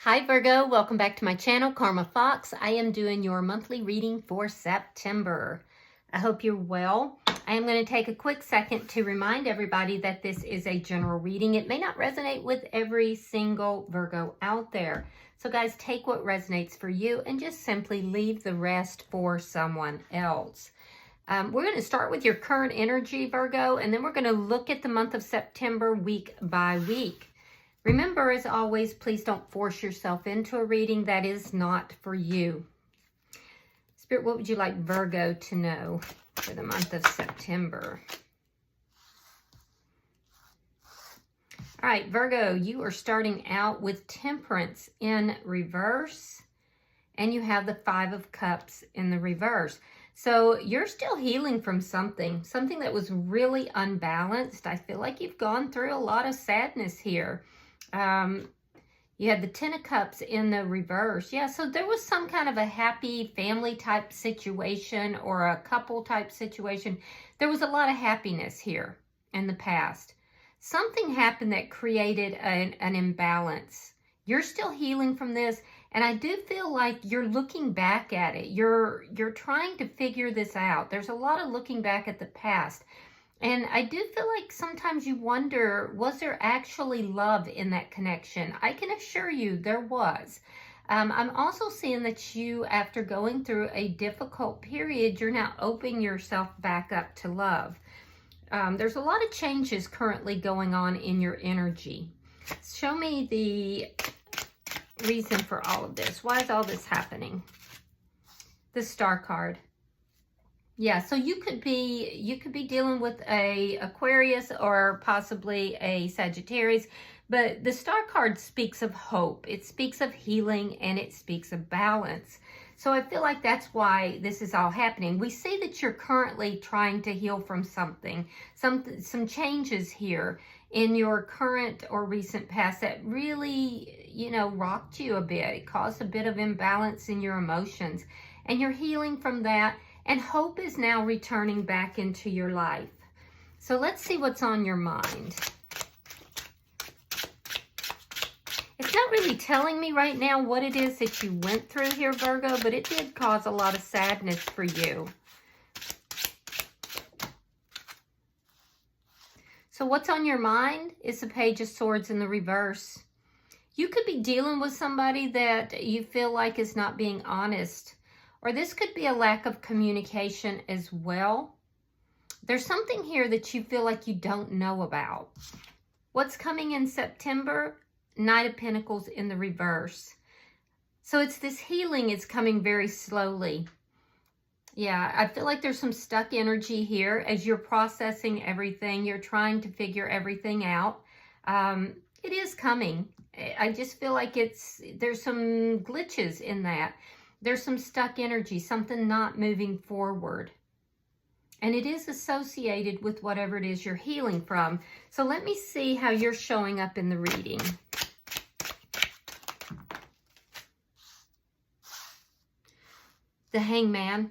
Hi Virgo, welcome back to my channel, Karma Fox. I am doing your monthly reading for September. I hope you're well. I am going to take a quick second to remind everybody that this is a general reading. It may not resonate with every single Virgo out there. So guys, take what resonates for you and just simply leave the rest for someone else. We're going to start with your current energy, Virgo, and then we're going to look at the month of September week by week. Remember, as always, please don't force yourself into a reading that is not for you. Spirit, what would you like Virgo to know for the month of September? All right, Virgo, you are starting out with Temperance in reverse, and you have the Five of Cups in the reverse. So you're still healing from something that was really unbalanced. I feel like you've gone through a lot of sadness here. You had the Ten of Cups in the reverse. Yeah, so there was some kind of a happy family type situation or a couple type situation. There was a lot of happiness here in the past. Something happened that created an imbalance. You're still healing from this, and I do feel like you're looking back at it. You're trying to figure this out. There's a lot of looking back at the past. And I do feel like sometimes you wonder, was there actually love in that connection? I can assure you there was. I'm also seeing that you, after going through a difficult period, you're now opening yourself back up to love. There's a lot of changes currently going on in your energy. Show me the reason for all of this. Why is all this happening? The Star card. Yeah, so you could be dealing with a Aquarius or possibly a Sagittarius, but the Star card speaks of hope. It speaks of healing, and it speaks of balance. So I feel like that's why this is all happening. We see that you're currently trying to heal from something, some changes here in your current or recent past that really, rocked you a bit. It caused a bit of imbalance in your emotions, and you're healing from that. And hope is now returning back into your life. So let's see what's on your mind. It's not really telling me right now what it is that you went through here, Virgo, but it did cause a lot of sadness for you. So what's on your mind is the Page of Swords in the reverse. You could be dealing with somebody that you feel like is not being honest. Or this could be a lack of communication as well. There's something here that you feel like you don't know about. What's coming in September? Knight of Pentacles in the reverse. So it's this healing is coming very slowly. Yeah, I feel like there's some stuck energy here as you're processing everything. You're trying to figure everything out. It is coming. I just feel like there's some glitches in that. There's some stuck energy, something not moving forward. And it is associated with whatever it is you're healing from. So let me see how you're showing up in the reading. The Hangman.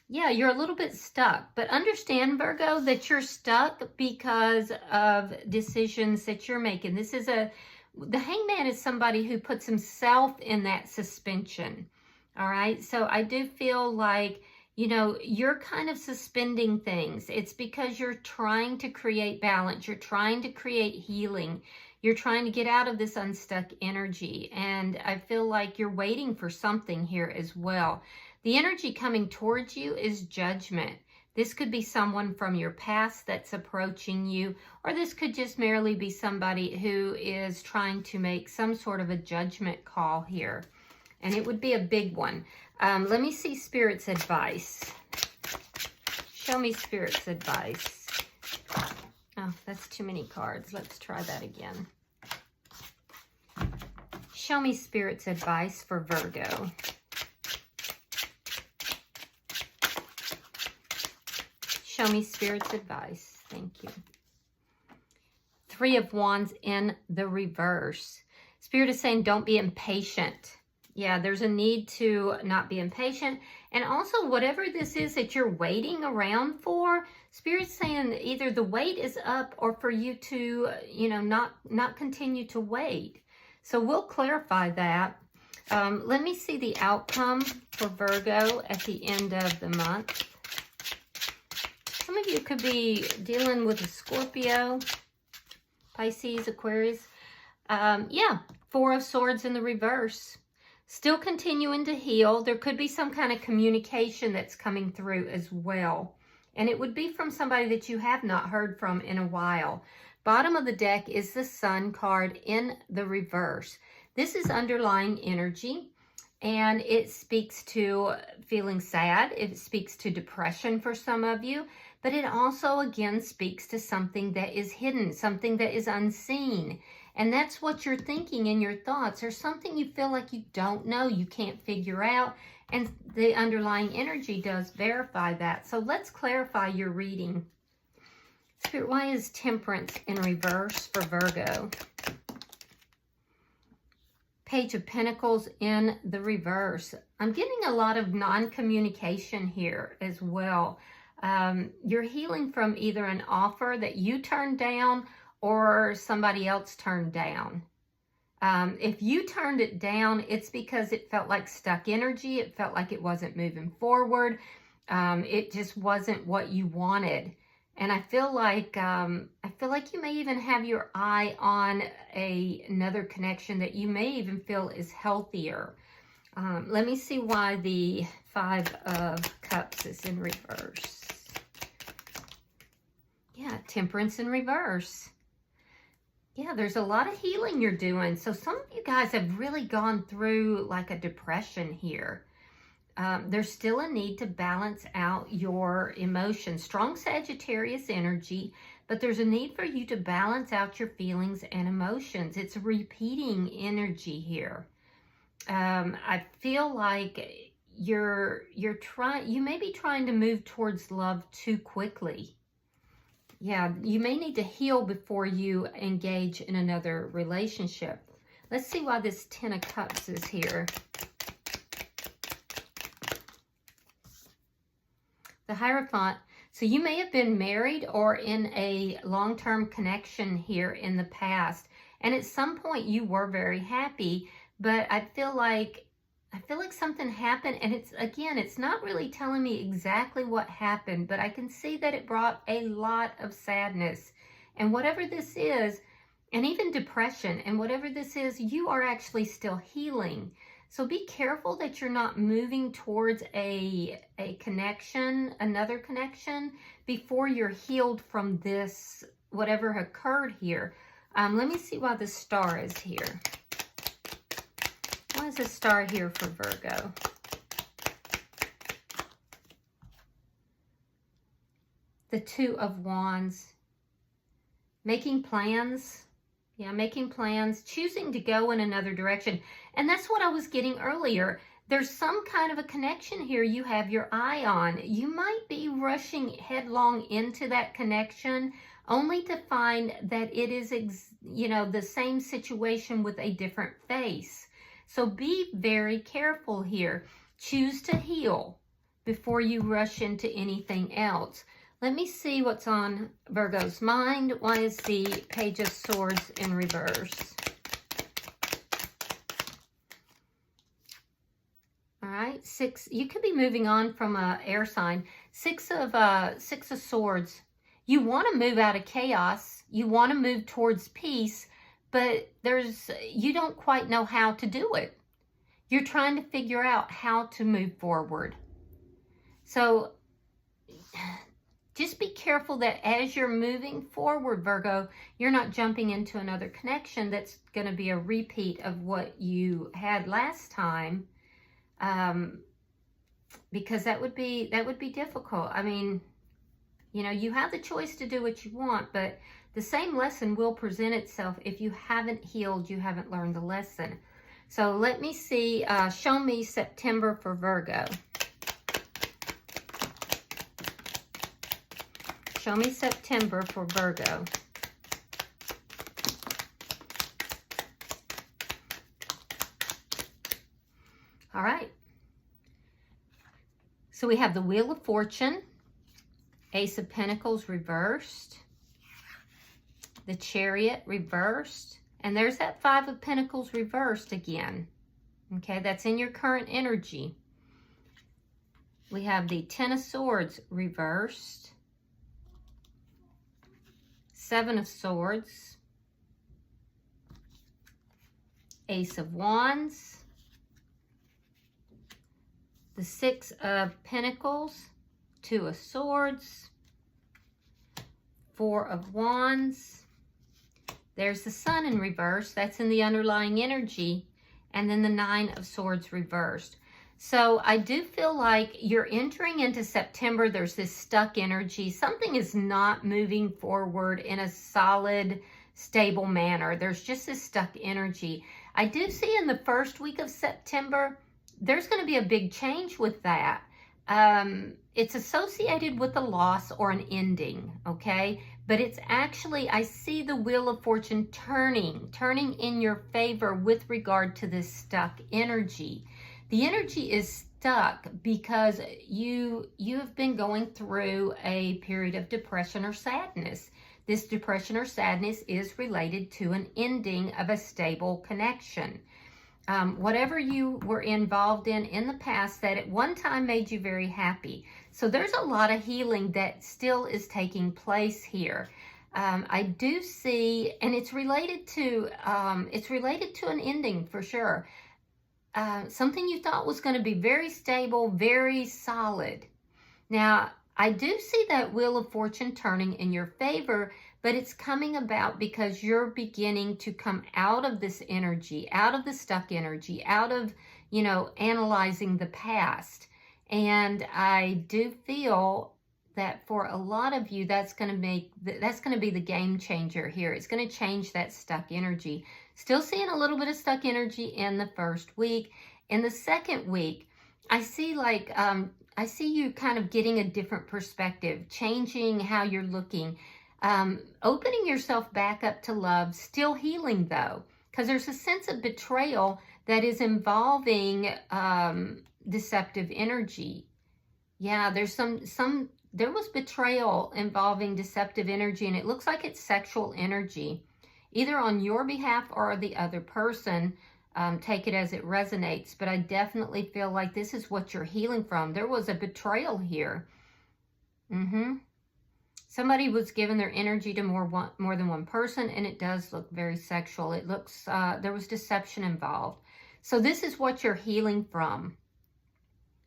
Yeah, you're a little bit stuck. But understand, Virgo, that you're stuck because of decisions that you're making. The Hangman is somebody who puts himself in that suspension. All right, so I do feel like, you're kind of suspending things. It's because you're trying to create balance. You're trying to create healing. You're trying to get out of this unstuck energy. And I feel like you're waiting for something here as well. The energy coming towards you is judgment. This could be someone from your past that's approaching you, or this could just merely be somebody who is trying to make some sort of a judgment call here. And it would be a big one. Let me see Spirit's advice. Show me Spirit's advice. Oh, that's too many cards. Let's try that again. Show me Spirit's advice for Virgo. Show me Spirit's advice. Thank you. Three of Wands in the reverse. Spirit is saying don't be impatient. Yeah, there's a need to not be impatient. And also, whatever this is that you're waiting around for, Spirit's saying either the wait is up or for you to, not continue to wait. So we'll clarify that. Let me see the outcome for Virgo at the end of the month. Some of you could be dealing with a Scorpio, Pisces, Aquarius. Yeah, Four of Swords in the reverse. Still continuing to heal. There could be some kind of communication that's coming through as well. And it would be from somebody that you have not heard from in a while. Bottom of the deck is the Sun card in the reverse. This is underlying energy, and it speaks to feeling sad. It speaks to depression for some of you, but it also, again, speaks to something that is hidden, something that is unseen. And that's what you're thinking in your thoughts, or something you feel like you don't know, you can't figure out. And the underlying energy does verify that. So let's clarify your reading. Spirit, why is Temperance in reverse for Virgo? Page of Pentacles in the reverse. I'm getting a lot of non-communication here as well. You're healing from either an offer that you turned down or somebody else turned down. If you turned it down, it's because it felt like stuck energy. It felt like it wasn't moving forward. It just wasn't what you wanted. And I feel like you may even have your eye on another connection that you may even feel is healthier. Let me see why the Five of Cups is in reverse. Yeah, Temperance in reverse. Yeah, there's a lot of healing you're doing. So some of you guys have really gone through like a depression here. There's still a need to balance out your emotions. Strong Sagittarius energy, but there's a need for you to balance out your feelings and emotions. It's a repeating energy here. I feel like you may be trying to move towards love too quickly. Yeah, you may need to heal before you engage in another relationship. Let's see why this Ten of Cups is here. The Hierophant. So you may have been married or in a long-term connection here in the past. And at some point you were very happy, but I feel like something happened, and it's not really telling me exactly what happened, but I can see that it brought a lot of sadness. And whatever this is, and even depression, and whatever this is, you are actually still healing. So be careful that you're not moving towards a connection, another connection, before you're healed from this, whatever occurred here. Let me see why the Star is here. Why is the Star here for Virgo? The Two of Wands. Making plans. Yeah, making plans, choosing to go in another direction. And that's what I was getting earlier. There's some kind of a connection here you have your eye on. You might be rushing headlong into that connection only to find that it is, the same situation with a different face. So be very careful here. Choose to heal before you rush into anything else. Let me see what's on Virgo's mind. Why is the Page of Swords in reverse? All right, you could be moving on from an air sign. Six of Swords. You want to move out of chaos. You want to move towards peace, but you don't quite know how to do it. You're trying to figure out how to move forward. So just be careful that as you're moving forward, Virgo, you're not jumping into another connection that's going to be a repeat of what you had last time, because that would be difficult. I mean, you have the choice to do what you want, but the same lesson will present itself if you haven't healed, you haven't learned the lesson. So let me see, show me September for Virgo. Show me September for Virgo. All right. So we have the Wheel of Fortune, Ace of Pentacles reversed, the Chariot reversed, And there's that Five of Pentacles reversed again. Okay, that's in your current energy. We have the Ten of Swords reversed. Seven of Swords. Ace of Wands. The Six of Pentacles. Two of Swords. Four of Wands. There's the Sun in reverse. That's in the underlying energy. And then the Nine of Swords reversed. So I do feel like you're entering into September. There's this stuck energy. Something is not moving forward in a solid, stable manner. There's just this stuck energy. I do see in the first week of September, there's going to be a big change with that. It's associated with a loss or an ending, okay? But it's actually, I see the Wheel of Fortune turning in your favor with regard to this stuck energy. The energy is stuck because you have been going through a period of depression or sadness. This depression or sadness is related to an ending of a stable connection. Whatever you were involved in the past that at one time made you very happy. So there's a lot of healing that still is taking place here. I do see, and it's related to an ending for sure. Something you thought was going to be very stable, very solid. Now, I do see that Wheel of Fortune turning in your favor, but it's coming about because you're beginning to come out of this energy, out of the stuck energy, out of, analyzing the past. And I do feel that for a lot of you, that's going to be the game changer here. It's going to change that stuck energy. Still seeing a little bit of stuck energy in the first week. In the second week, I see you kind of getting a different perspective, changing how you're looking, opening yourself back up to love, still healing though, because there's a sense of betrayal that is involving deceptive energy. Yeah, there was betrayal involving deceptive energy, and it looks like it's sexual energy, either on your behalf or the other person. Take it as it resonates, but I definitely feel like this is what you're healing from. There was a betrayal here. Somebody was giving their energy to more than one person, and it does look very sexual. It looks, there was deception involved. So this is what you're healing from.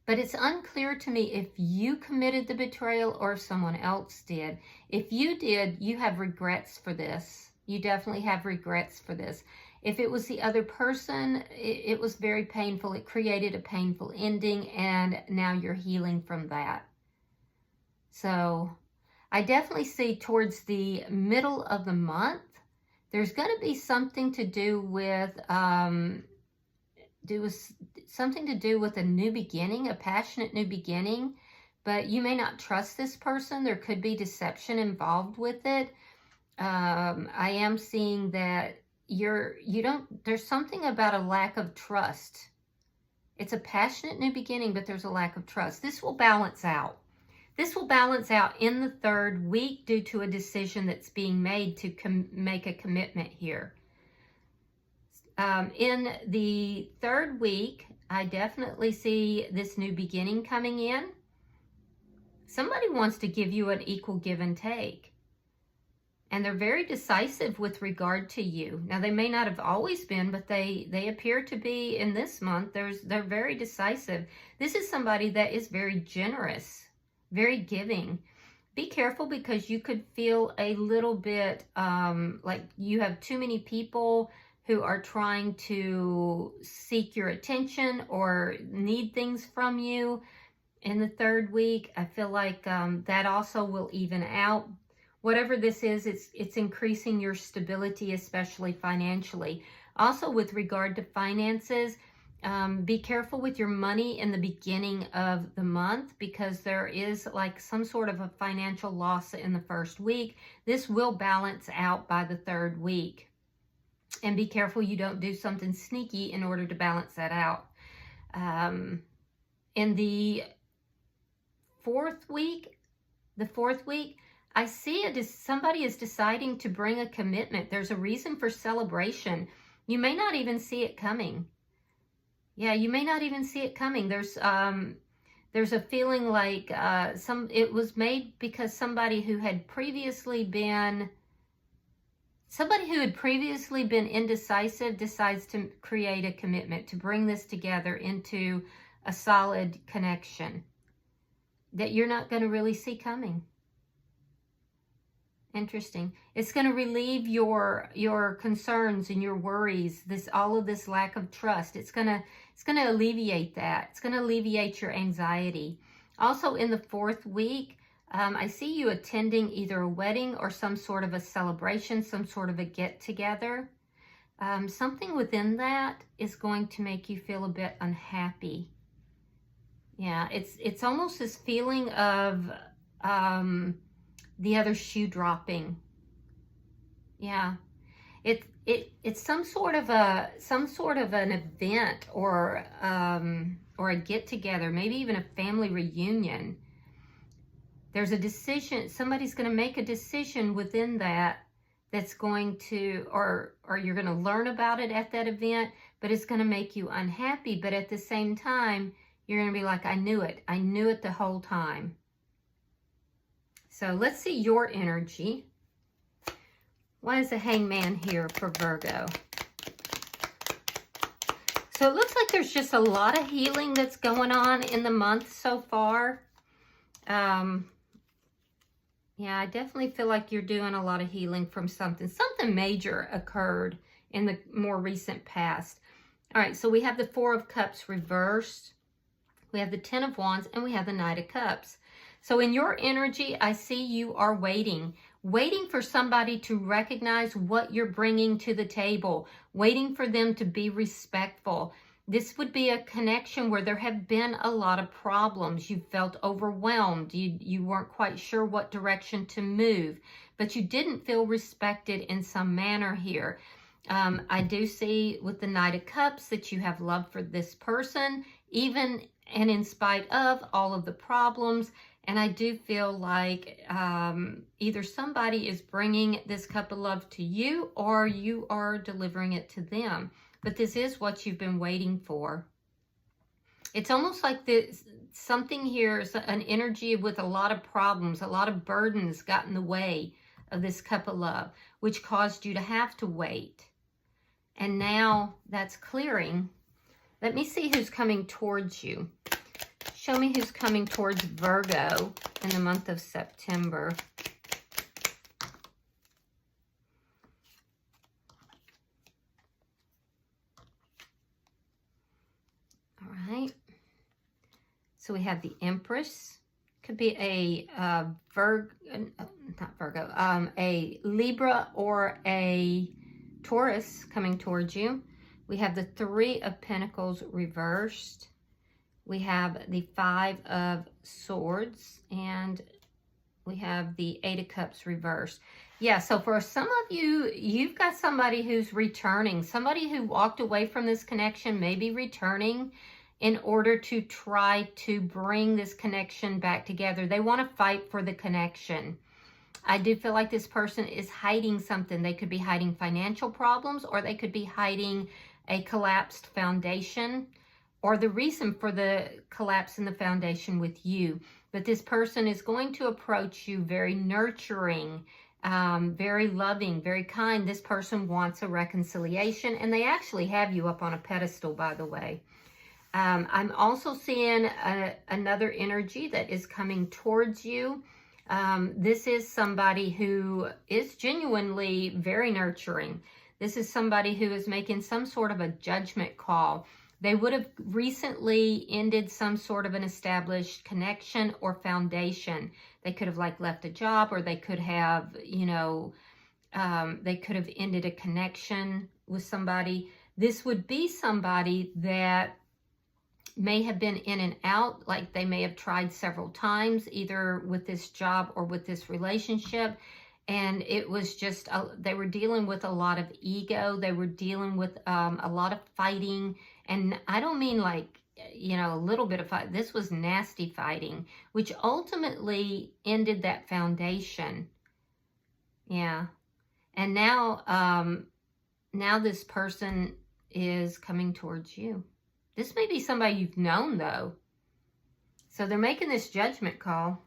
But it's unclear to me if you committed the betrayal or if someone else did. If you did, you have regrets for this. You definitely have regrets for this. If it was the other person, it was very painful. It created a painful ending, and now you're healing from that. So I definitely see towards the middle of the month, there's going to be something to do with a new beginning, a passionate new beginning, but you may not trust this person. There could be deception involved with it. I am seeing that there's something about a lack of trust. It's a passionate new beginning, but there's a lack of trust. This will balance out. This will balance out in the third week due to a decision that's being made to make a commitment here. In the third week, I definitely see this new beginning coming in. Somebody wants to give you an equal give and take. And they're very decisive with regard to you. Now, they may not have always been, but they appear to be in this month. They're very decisive. This is somebody that is very generous, very giving. Be careful because you could feel a little bit like you have too many people who are trying to seek your attention or need things from you. In the third week, I feel like that also will even out. Whatever this is, it's increasing your stability, especially financially. Also, with regard to finances, be careful with your money in the beginning of the month because there is like some sort of a financial loss in the first week. This will balance out by the third week. And be careful you don't do something sneaky in order to balance that out. In the fourth week, I see somebody is deciding to bring a commitment. There's a reason for celebration. You may not even see it coming. Yeah, you may not even see it coming. There's a feeling like it was made because somebody who had previously been indecisive decides to create a commitment, to bring this together into a solid connection that you're not going to really see coming. Interesting. It's going to relieve your concerns and your worries, all of this lack of trust. It's going to alleviate that. It's going to alleviate your anxiety. Also in the 4th week, I see you attending either a wedding or some sort of a celebration, some sort of a get-together. Something within that is going to make you feel a bit unhappy. Yeah, it's almost this feeling of the other shoe dropping. Yeah, it's some sort of an event or a get together, maybe even a family reunion. There's a decision. Somebody's going to make a decision within that's going to, or you're going to learn about it at that event, but it's going to make you unhappy. But at the same time, you're going to be like, I knew it. I knew it the whole time. So let's see your energy. Why is the Hangman here for Virgo? So it looks like there's just a lot of healing that's going on in the month so far. Yeah, I definitely feel like you're doing a lot of healing from something. Something major occurred in the more recent past. All right, so we have the 4 of Cups reversed. We have the 10 of Wands, and we have the Knight of Cups. So in your energy, I see you are waiting for somebody to recognize what you're bringing to the table, waiting for them to be respectful. This would be a connection where there have been a lot of problems. You felt overwhelmed. You weren't quite sure what direction to move, but you didn't feel respected in some manner here. I do see with the Knight of Cups that you have love for this person, even and in spite of all of the problems. And I do feel like either somebody is bringing this cup of love to you or you are delivering it to them. But this is what you've been waiting for. It's almost like something here is an energy with a lot of problems, a lot of burdens got in the way of this cup of love, which caused you to have to wait. And now that's clearing. Let me see who's coming towards you. Show me who's coming towards Virgo in the month of September. All right. So we have the Empress. Could be a a Libra or a Taurus coming towards you. We have the 3 of Pentacles reversed. We have the 5 of Swords, and we have the 8 of Cups reversed. Yeah, so for some of you, you've got somebody who's returning. Somebody who walked away from this connection may be returning in order to try to bring this connection back together. They want to fight for the connection. I do feel like this person is hiding something. They could be hiding financial problems, or they could be hiding a collapsed foundation, or the reason for the collapse in the foundation with you. But this person is going to approach you very nurturing, very loving, very kind. This person wants a reconciliation, and they actually have you up on a pedestal, by the way. I'm also seeing another energy that is coming towards you. This is somebody who is genuinely very nurturing. This is somebody who is making some sort of a judgment call. They would have recently ended some sort of an established connection or foundation. They could have left a job, or they could have, they could have ended a connection with somebody. This would be somebody that may have been in and out, like they may have tried several times, either with this job or with this relationship. And it was just, they were dealing with a lot of ego. They were dealing with a lot of fighting. And I don't mean you know, a little bit of fight. This was nasty fighting, which ultimately ended that foundation. Yeah. And now, now this person is coming towards you. This may be somebody you've known, though. So they're making this judgment call.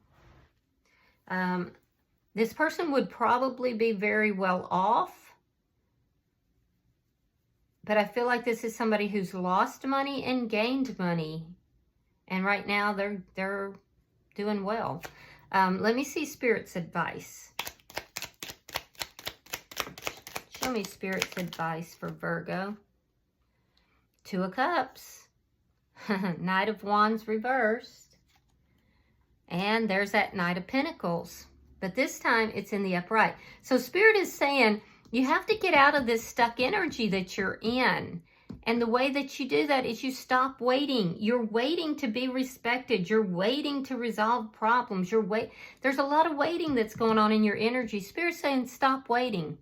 This person would probably be very well off. But I feel like this is somebody who's lost money and gained money. And right now they're doing well. Let me see Spirit's advice. Show me Spirit's advice for Virgo. Two of Cups. Knight of Wands reversed. And there's that Knight of Pentacles. But this time it's in the upright. So Spirit is saying you have to get out of this stuck energy that you're in. And the way that you do that is you stop waiting. You're waiting to be respected. You're waiting to resolve problems. There's a lot of waiting that's going on in your energy. Spirit's saying stop waiting.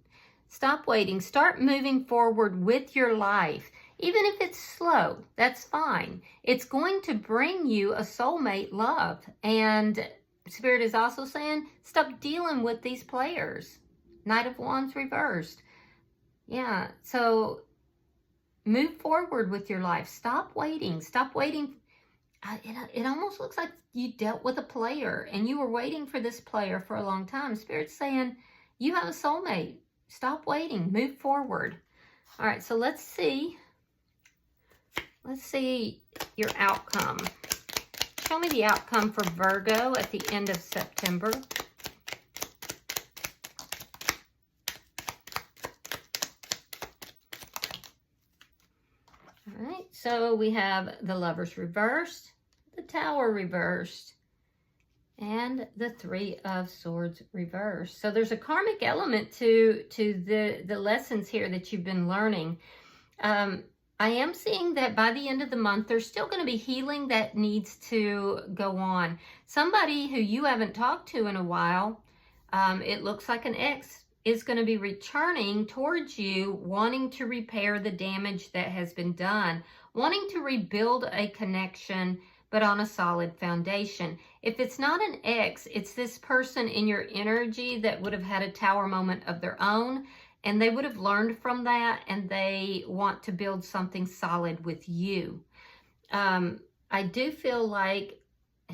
Stop waiting. Start moving forward with your life. Even if it's slow, that's fine. It's going to bring you a soulmate love. And Spirit is also saying stop dealing with these players. Knight of Wands reversed. Yeah, so move forward with your life. Stop waiting. Stop waiting. It almost looks like you dealt with a player and you were waiting for this player for a long time. Spirit's saying you have a soulmate. Stop waiting. Move forward. All right, so let's see. Let's see your outcome. Show me the outcome for Virgo at the end of September. All right, so we have the Lovers reversed, the Tower reversed, and the Three of Swords reversed. So there's a karmic element to the lessons here that you've been learning. I am seeing that by the end of the month, there's still going to be healing that needs to go on. Somebody who you haven't talked to in a while, it looks like an ex, is going to be returning towards you, wanting to repair the damage that has been done, wanting to rebuild a connection, but on a solid foundation. If it's not an ex, it's this person in your energy that would have had a Tower moment of their own, and they would have learned from that, and they want to build something solid with you. I do feel like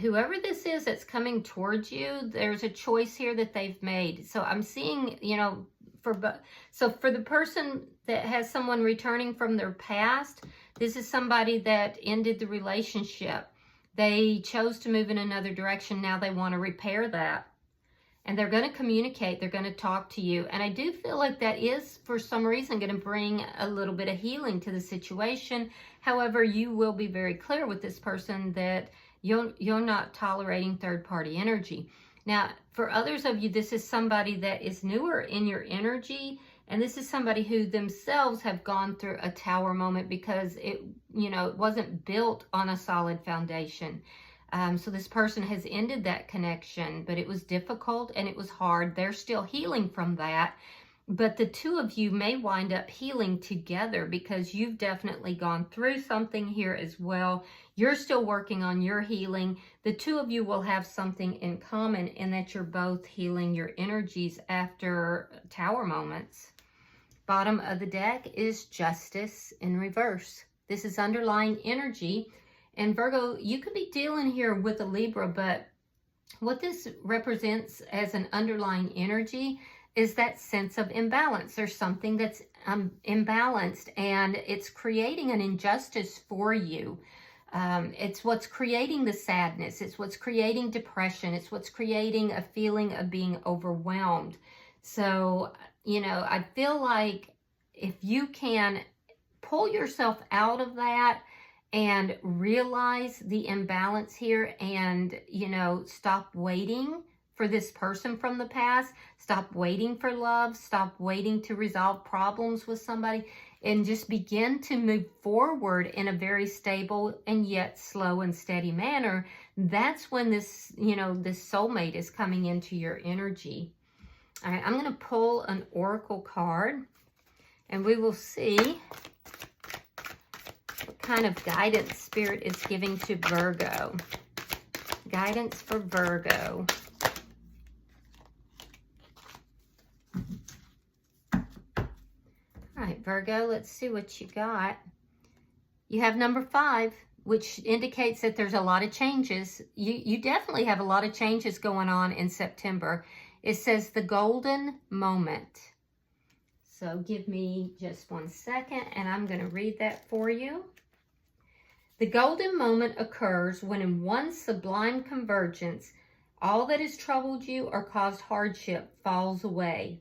whoever this is that's coming towards you, there's a choice here that they've made. So I'm seeing, you know, for the person that has someone returning from their past, this is somebody that ended the relationship. They chose to move in another direction. Now they want to repair that. And they're going to communicate. They're going to talk to you. And I do feel like that is, for some reason, going to bring a little bit of healing to the situation. However, you will be very clear with this person that you're not tolerating third-party energy. Now, for others of you, this is somebody that is newer in your energy. And this is somebody who themselves have gone through a Tower moment because it wasn't built on a solid foundation. So this person has ended that connection, but it was difficult and it was hard. They're still healing from that. But the two of you may wind up healing together because you've definitely gone through something here as well. You're still working on your healing. The two of you will have something in common in that you're both healing your energies after Tower moments. Bottom of the deck is Justice in reverse. This is underlying energy. And Virgo, you could be dealing here with a Libra, but what this represents as an underlying energy is that sense of imbalance. There's something that's imbalanced and it's creating an injustice for you. It's what's creating the sadness. It's what's creating depression. It's what's creating a feeling of being overwhelmed. So, I feel like if you can pull yourself out of that and realize the imbalance here and, stop waiting for this person from the past, stop waiting for love, stop waiting to resolve problems with somebody, and just begin to move forward in a very stable and yet slow and steady manner, that's when this, this soulmate is coming into your energy. All right, I'm going to pull an oracle card and we will see What kind of guidance Spirit is giving to Virgo? Guidance for Virgo. All right, Virgo, let's see what you got. You have number 5, which indicates that there's a lot of changes. You definitely have a lot of changes going on in September. It says the golden moment. So give me just 1 second, and I'm going to read that for you. The golden moment occurs when in one sublime convergence, all that has troubled you or caused hardship falls away,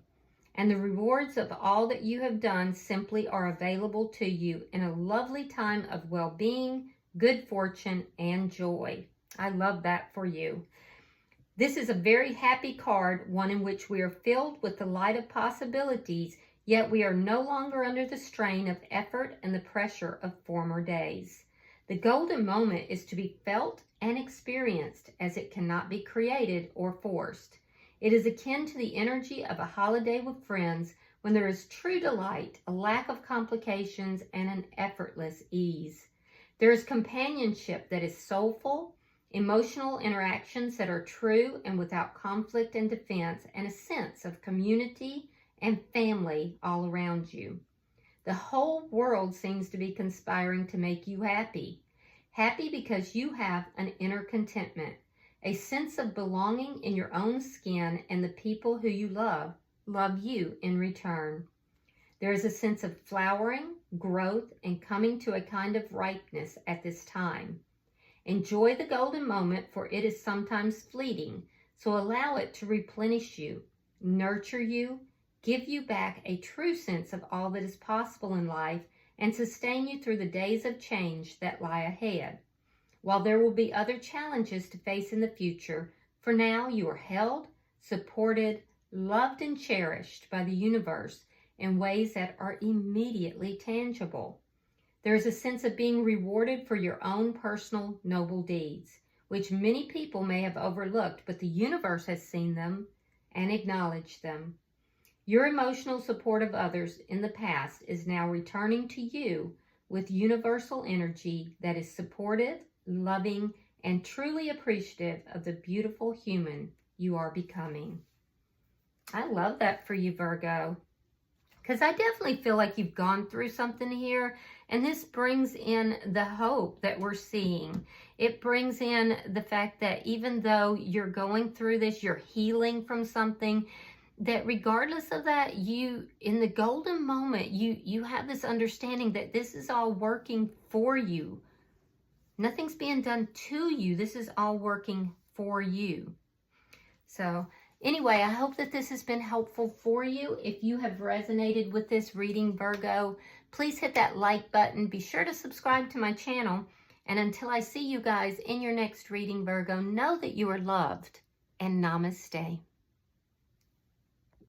and the rewards of all that you have done simply are available to you in a lovely time of well-being, good fortune, and joy. I love that for you. This is a very happy card, one in which we are filled with the light of possibilities, yet we are no longer under the strain of effort and the pressure of former days. The golden moment is to be felt and experienced, as it cannot be created or forced. It is akin to the energy of a holiday with friends, when there is true delight, a lack of complications, and an effortless ease. There is companionship that is soulful, emotional interactions that are true and without conflict and defense, and a sense of community and family all around you. The whole world seems to be conspiring to make you happy. Happy because you have an inner contentment, a sense of belonging in your own skin, and the people who you love you in return. There is a sense of flowering, growth, and coming to a kind of ripeness at this time. Enjoy the golden moment, for it is sometimes fleeting, so allow it to replenish you, nurture you, give you back a true sense of all that is possible in life, and sustain you through the days of change that lie ahead. While there will be other challenges to face in the future, for now you are held, supported, loved, and cherished by the universe in ways that are immediately tangible. There is a sense of being rewarded for your own personal noble deeds, which many people may have overlooked, but the universe has seen them and acknowledged them. Your emotional support of others in the past is now returning to you with universal energy that is supportive, loving, and truly appreciative of the beautiful human you are becoming. I love that for you, Virgo, because I definitely feel like you've gone through something here, and this brings in the hope that we're seeing. It brings in the fact that even though you're going through this, you're healing from something, that regardless of that, you, in the golden moment, you have this understanding that this is all working for you. Nothing's being done to you. This is all working for you. So anyway, I hope that this has been helpful for you. If you have resonated with this reading, Virgo, please hit that like button. Be sure to subscribe to my channel. And until I see you guys in your next reading, Virgo, know that you are loved, and namaste.